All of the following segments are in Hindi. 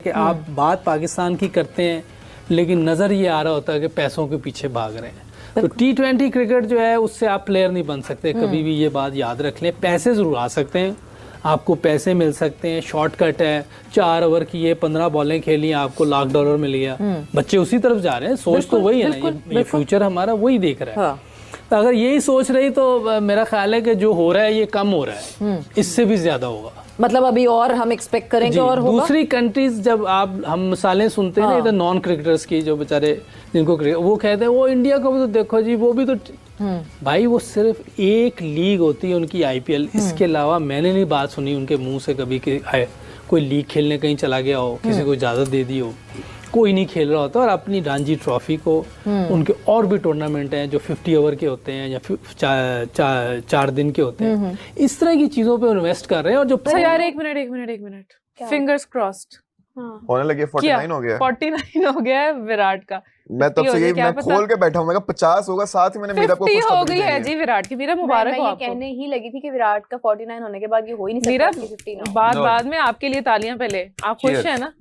कि आप बात पाकिस्तान की करते हैं लेकिन नज़र ये आ रहा होता है कि पैसों के पीछे भाग रहे हैं। तो T20 क्रिकेट जो है उससे आप प्लेयर नहीं बन सकते, कभी भी ये बात याद रख लें। पैसे ज़रूर आ सकते हैं, आपको पैसे मिल सकते हैं, शॉर्टकट है, 4 ओवर की ये 15 बॉलें खेली, आपको $1,00,000 मिल गया। बच्चे उसी तरफ जा रहे हैं, सोच तो वही है ना, ये फ्यूचर हमारा वही देख रहा है। तो अगर यही सोच रही तो मेरा ख्याल है कि जो हो रहा है ये कम हो रहा है, इससे भी ज्यादा होगा। मतलब अभी और हम एक्सपेक्ट करेंगे और होगा। दूसरी कंट्रीज जब हम मिसालें सुनते हैं ना इधर नॉन क्रिकेटर्स की, जो बेचारे जिनको वो कहते हैं वो इंडिया को भी तो देखो जी, वो भी तो भाई वो सिर्फ एक लीग होती है उनकी IPL, इसके अलावा मैंने नहीं बात सुनी उनके मुंह से कभी कि कोई लीग खेलने कहीं चला गया हो, किसी को इजाजत दे दी हो, कोई नहीं खेल रहा होता। और अपनी रणजी ट्रॉफी को उनके और भी टूर्नामेंट हैं जो 50 ओवर के होते हैं या 4 दिन के होते हैं, इस तरह की चीजों पे इन्वेस्ट कर रहे हैं। और जो यार एक मिनट फिंगर्स क्रॉस्ड होने लगे 49 हो गया, 49 हो गया है विराट का। मैं तब से यही मैं खोल के बैठा हूँ, मैं 50 होगा, साथ ही मैंने मेरा को 50 हो गई है जी विराट की। मेरा मुबारक हो आपको। कहने ही लगी थी कि विराट का 49 होने के बाद ये हो ही नहीं सकता कि 50 ना। बाद में आपके लिए तालियां। पहले आप खुश हैं ना?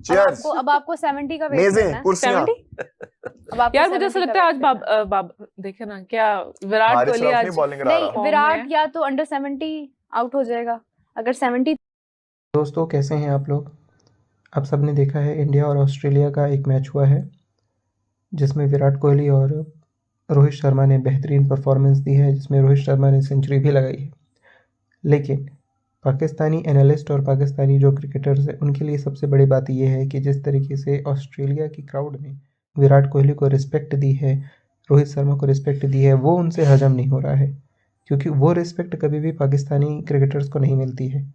अब आपको 70 का वेट करना है। 70 यार मुझे ऐसा लगता है आज देखे ना क्या विराट कोहली आज नहीं, विराट या तो अंडर 70 आउट हो जाएगा, अगर 70। दोस्तों कैसे हैं आप लोग? आप सबने देखा है इंडिया और ऑस्ट्रेलिया का एक मैच हुआ है जिसमें विराट कोहली और रोहित शर्मा ने बेहतरीन परफॉर्मेंस दी है, जिसमें रोहित शर्मा ने सेंचुरी भी लगाई है। लेकिन पाकिस्तानी एनालिस्ट और पाकिस्तानी जो क्रिकेटर्स हैं उनके लिए सबसे बड़ी बात यह है कि जिस तरीके से ऑस्ट्रेलिया की क्राउड ने विराट कोहली को रिस्पेक्ट दी है, रोहित शर्मा को रिस्पेक्ट दी है, वो उनसे हजम नहीं हो रहा है, क्योंकि वो रिस्पेक्ट कभी भी पाकिस्तानी क्रिकेटर्स को नहीं मिलती है।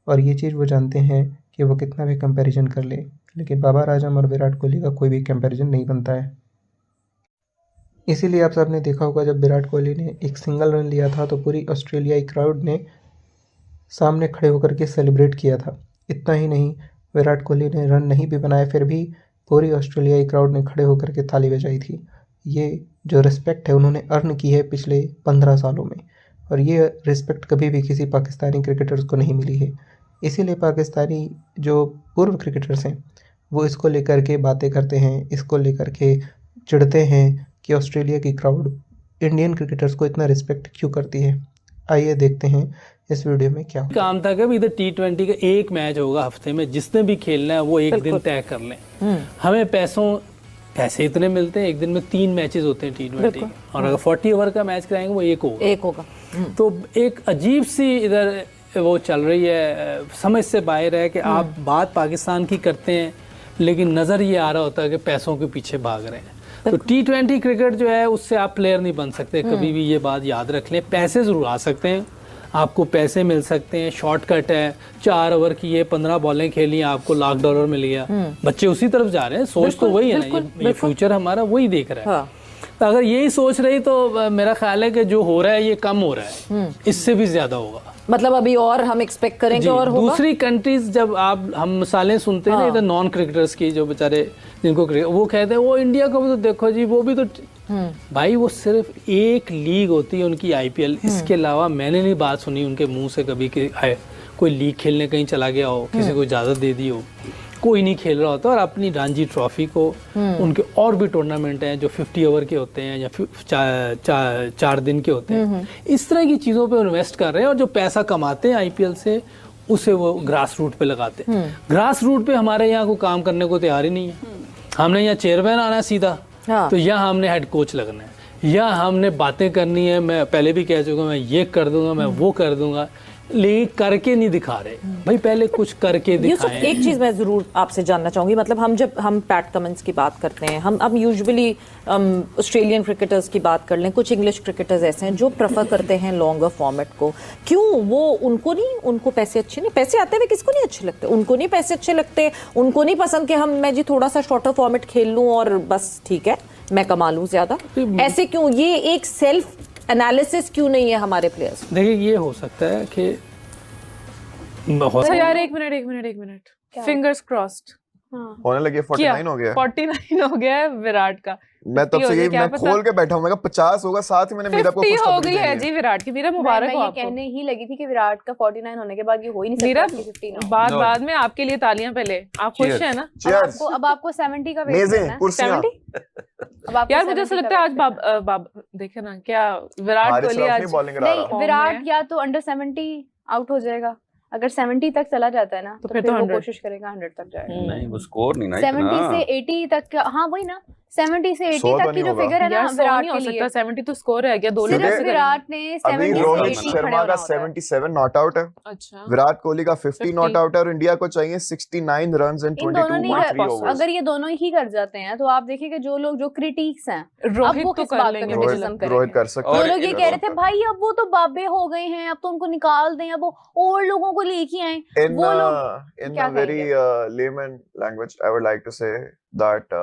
और ये चीज़ वो जानते हैं कि वो कितना भी कंपैरिजन कर ले, लेकिन बाबर आजम और विराट कोहली का कोई भी कंपैरिजन नहीं बनता है। इसीलिए आप सबने देखा होगा जब विराट कोहली ने एक सिंगल रन लिया था तो पूरी ऑस्ट्रेलियाई क्राउड ने सामने खड़े होकर के सेलिब्रेट किया था। इतना ही नहीं, विराट कोहली ने रन नहीं भी बनाए फिर भी पूरी ऑस्ट्रेलियाई क्राउड ने खड़े होकर के ताली बजाई थी। ये जो रिस्पेक्ट है उन्होंने अर्न की है पिछले 15 सालों में, और ये रिस्पेक्ट कभी भी किसी पाकिस्तानी क्रिकेटर्स को नहीं मिली है। इसीलिए पाकिस्तानी जो पूर्व क्रिकेटर्स हैं वो इसको लेकर के बातें करते हैं, इसको लेकर के चिढ़ते हैं कि ऑस्ट्रेलिया की क्राउड इंडियन क्रिकेटर्स को इतना रिस्पेक्ट क्यों करती है। आइए देखते हैं इस वीडियो में क्या काम था कि इधर T20 का एक मैच होगा हफ्ते में, जिसने भी खेलना है वो एक दिन तय कर लें। हमें पैसे इतने मिलते हैं, एक दिन में 3 मैचेस होते हैं T20 और अगर 40 ओवर का मैच कराएंगे वो एक होगा। तो एक अजीब सी इधर वो चल रही है, समझ से बाहर है कि आप बात पाकिस्तान की करते हैं लेकिन नज़र ये आ रहा होता है कि पैसों के पीछे भाग रहे हैं। तो T20 क्रिकेट जो है उससे आप प्लेयर नहीं बन सकते, कभी भी ये बात याद रख लें। पैसे ज़रूर आ सकते हैं, आपको पैसे मिल सकते हैं, शॉर्टकट है, 4 ओवर की ये 15 बॉलें खेली, आपको $1,00,000 मिल गया। बच्चे उसी तरफ जा रहे हैं, सोच तो वही है ना, ये फ्यूचर हमारा वही देख रहा है। तो अगर यही सोच रही तो मेरा ख्याल है कि जो हो रहा है ये कम हो रहा है, इससे भी ज्यादा होगा। मतलब अभी और हम एक्सपेक्ट करेंगे और होगा। दूसरी कंट्रीज जब हम मिसालें सुनते हैं ना इधर नॉन क्रिकेटर्स की, जो बेचारे जिनको वो कहते हैं वो इंडिया को भी तो देखो जी, वो भी तो भाई वो सिर्फ एक लीग होती है उनकी IPL, इसके अलावा मैंने नहीं बात सुनी उनके मुंह से कभी कि कोई लीग खेलने कहीं चला गया हो, किसी को इजाजत दे दी हो, कोई नहीं खेल रहा होता। और अपनी रणजी ट्रॉफी को उनके और भी टूर्नामेंट हैं जो 50 ओवर के होते हैं या 4 दिन के होते हैं, इस तरह की चीज़ों पे इन्वेस्ट कर रहे हैं। और जो पैसा कमाते हैं IPL से उसे वो ग्रास रूट पे लगाते हैं। ग्रास रूट पे हमारे यहाँ को काम करने को तैयार ही नहीं है। हमने यहाँ चेयरमैन आना है सीधा, तो यहाँ हमने हेड कोच लगना है, या हमने बातें करनी है। मैं पहले भी कह चुका, मैं ये कर दूंगा, मैं वो कर दूंगा, लेकिन करके नहीं दिखा रहे भाई, पहले कुछ करके दिखाएं। एक चीज मैं जरूर आपसे जानना चाहूंगी, मतलब हम पैट कमिंस की बात करते हैं, हम यूजुअली ऑस्ट्रेलियन क्रिकेटर्स की बात कर लें, कुछ इंग्लिश क्रिकेटर्स ऐसे हैं जो प्रेफर करते हैं लॉन्गर फॉर्मेट को। क्यों? वो उनको पैसे अच्छे नहीं, पैसे आते हुए किसको नहीं अच्छे लगते? उनको नहीं पैसे अच्छे लगते, उनको नहीं पसंद कि मैं जी थोड़ा सा शॉर्टर फॉर्मेट खेल लूं और बस ठीक है मैं कमा लूं ज्यादा। ऐसे क्यों? ये एक सेल्फ एनालिसिस क्यों नहीं है हमारे प्लेयर्स? देखिए ये हो सकता है कि यार एक मिनट फिंगर्स क्रॉस्ड हाँ। होने लगी है, 49 हो गया है। 49 हो गया है विराट का। मैं तब 50 हो से गया, यही क्या मैं पता? खोल के बैठा हूँ, मैं कहा 50 होगा, साथ ही मैंने मीरा को 50 हो खुशखबरी गई है देनी जी विराट की। मीरा मुबारक मैं हो ये आपको। कहने ही लगी थी कि विराट का 49 होने के बाद ये हो ही नहीं मीरा सकता कि 50 ना हो। बाद में आपके लिए तालियां पहले। आप खुश Cheers. हैं ना? Cheers. अब आपको 70 का वेट मेजें, करना है। कुर्सियां। 70? अब आपको यार मुझे 70 ऐसा का लगता है आज वेट करना बाब देखे ना क्या विराट हारिस कोहली रऊफ आज नहीं बॉलिंग करा नहीं, रहा। फॉर्म विराट में। या तो अंडर 70 आउट हो जाएगा। अगर 70 तक चला जाता है ना तो तो फिर फिर तो वो 100 कोशिश करेगा 100 तक जाएगा। नहीं वो स्कोर नहीं ना 70 इतना। से 80 तक हाँ वही ना, 70 से 80 100 तो तक की नहीं जो होगा। फिगर है ना यार 100 विराट नहीं के हो लिए, सकता। 70 तो स्कोर है क्या? दोनों सिर्फ कैसे करेंगे? विराट ने अभी 70 से रोहित 80 खड़े शर्मा होना का होता है। 77 नॉट आउट है, अच्छा विराट कोहली का 50 50 नॉट आउट है, और इंडिया को चाहिए 69 रन्स इन इन दोनों ने 22.3 ओवर्स। अगर ये दोनों ही कर जाते हैं तो आप देखिए कि जो लोग जो क्रिटिक्स हैं अब रोहित वो तो किस कर बात का लेंगे। रोहित क्रिटिसिज्म करेंगे। रोहित कर सकते जो और लोग ये इन- कह रहे थे भाई अब वो तो बाबे हो गए हैं, अब तो उनको निकाल दें, अब वो और लोगों को लेके आए, In वो लोग in क्या a very कहेंगे? layman language, I would like to say that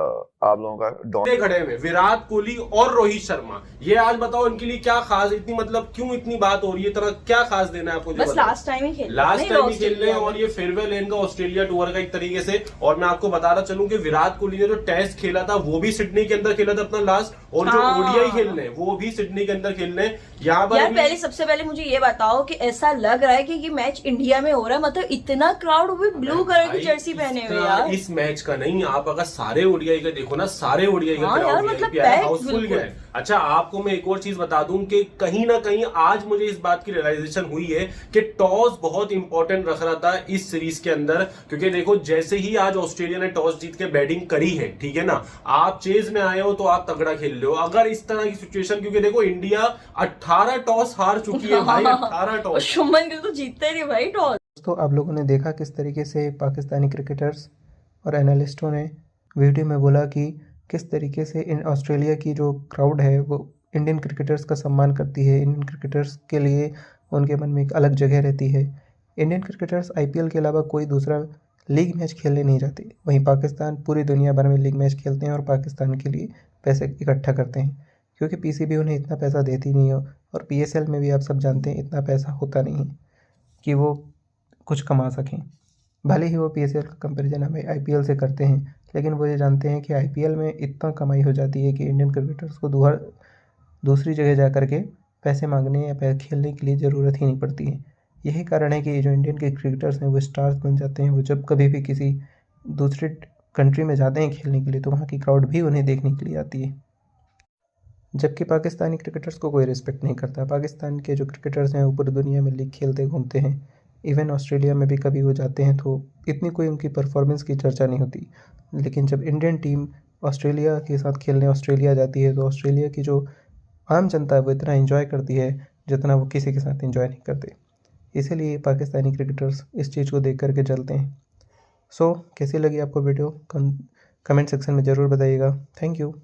आप लोगों का डॉन खड़े हुए विराट कोहली और रोहित शर्मा, ये आज बताओ इनके लिए क्या खास, इतनी मतलब क्यों इतनी बात हो रही है, तरह क्या खास देना है आपको? बस लास्ट टाइम ही खेल लास्ट टाइम ही खेल रहे हैं और ये फेयरवेल है इनका ऑस्ट्रेलिया टूर का एक तरीके से। और मैं आपको बताना चलूं कि विराट कोहली ने जो टेस्ट खेला था वो भी सिडनी के अंदर खेला था अपना लास्ट, और जो हाँ। ओडीआई खेलने हैं वो भी सिडनी के अंदर खेलने हैं। यहाँ पर यार अभी- पहले सबसे पहले मुझे ये बताओ कि ऐसा लग रहा है कि ये मैच इंडिया में हो रहा है, मतलब इतना क्राउड भी ब्लू कलर की भाई, जर्सी पहने हुए इतना यार। इस मैच का नहीं, आप अगर सारे ओडीआई का देखो ना, सारे ओडीआई का हाँ यार, क्राउड मतलब VIP आया, packed हाउसफुल बिल्कुल। गया है। अच्छा आपको मैं एक और चीज बता दूं कि कहीं ना कहीं आज मुझे इस बात की रियलाइजेशन हुई है कि टॉस बहुत इंपॉर्टेंट रख रहा था इस सीरीज के अंदर, क्योंकि देखो जैसे ही आज ऑस्ट्रेलिया ने टॉस जीत के बैटिंग करी है, ठीक है ना, आप चेज में आए हो तो आप तगड़ा खेल रहे हो। अगर इस तरह की सिचुएशन, क्योंकि देखो इंडिया 18 टॉस हार चुकी है भाई, 18 और टॉस। शुभमन गिल तो जीतते नहीं भाई टॉस। दोस्तों आप लोगों ने देखा किस तरीके से पाकिस्तानी क्रिकेटर्स और एनालिस्टों ने वीडियो में बोला कि किस तरीके से इन ऑस्ट्रेलिया की जो क्राउड है वो इंडियन क्रिकेटर्स का सम्मान करती है, इंडियन क्रिकेटर्स के लिए उनके मन में एक अलग जगह रहती है। इंडियन क्रिकेटर्स IPL के अलावा कोई दूसरा लीग मैच खेलने नहीं जाते, वहीं पाकिस्तान पूरी दुनिया भर में लीग मैच खेलते हैं और पाकिस्तान के लिए पैसे इकट्ठा करते हैं, क्योंकि PCB उन्हें इतना पैसा देती नहीं हो, और PSL में भी आप सब जानते हैं इतना पैसा होता नहीं है कि वो कुछ कमा सकें। भले ही वो PSL का कंपैरिजन हमें IPL से करते हैं, लेकिन वो ये जानते हैं कि IPL में इतना कमाई हो जाती है कि इंडियन क्रिकेटर्स को दूसरी जगह जा कर के पैसे मांगने या खेलने के लिए ज़रूरत ही नहीं पड़ती है। यही कारण है कि जो इंडियन के क्रिकेटर्स हैं वो स्टार्स बन जाते हैं। वो जब कभी भी किसी दूसरे कंट्री में जाते हैं खेलने के लिए तो वहाँ की क्राउड भी उन्हें देखने के लिए आती है, जबकि पाकिस्तानी क्रिकेटर्स को कोई रिस्पेक्ट नहीं करता। पाकिस्तान के जो क्रिकेटर्स हैं वो पूरी दुनिया में लीग खेलते घूमते हैं, इवन ऑस्ट्रेलिया में भी कभी वो जाते हैं तो इतनी कोई उनकी परफॉर्मेंस की चर्चा नहीं होती। लेकिन जब इंडियन टीम ऑस्ट्रेलिया के साथ खेलने ऑस्ट्रेलिया जाती है तो ऑस्ट्रेलिया की जो आम जनता है वो इतना एंजॉय करती है जितना वो किसी के साथ एंजॉय नहीं करते। इसीलिए पाकिस्तानी क्रिकेटर्स इस चीज़ को देख करके चलते हैं। सो कैसी लगी आपको वीडियो कमेंट सेक्शन में ज़रूर बताइएगा। Thank you.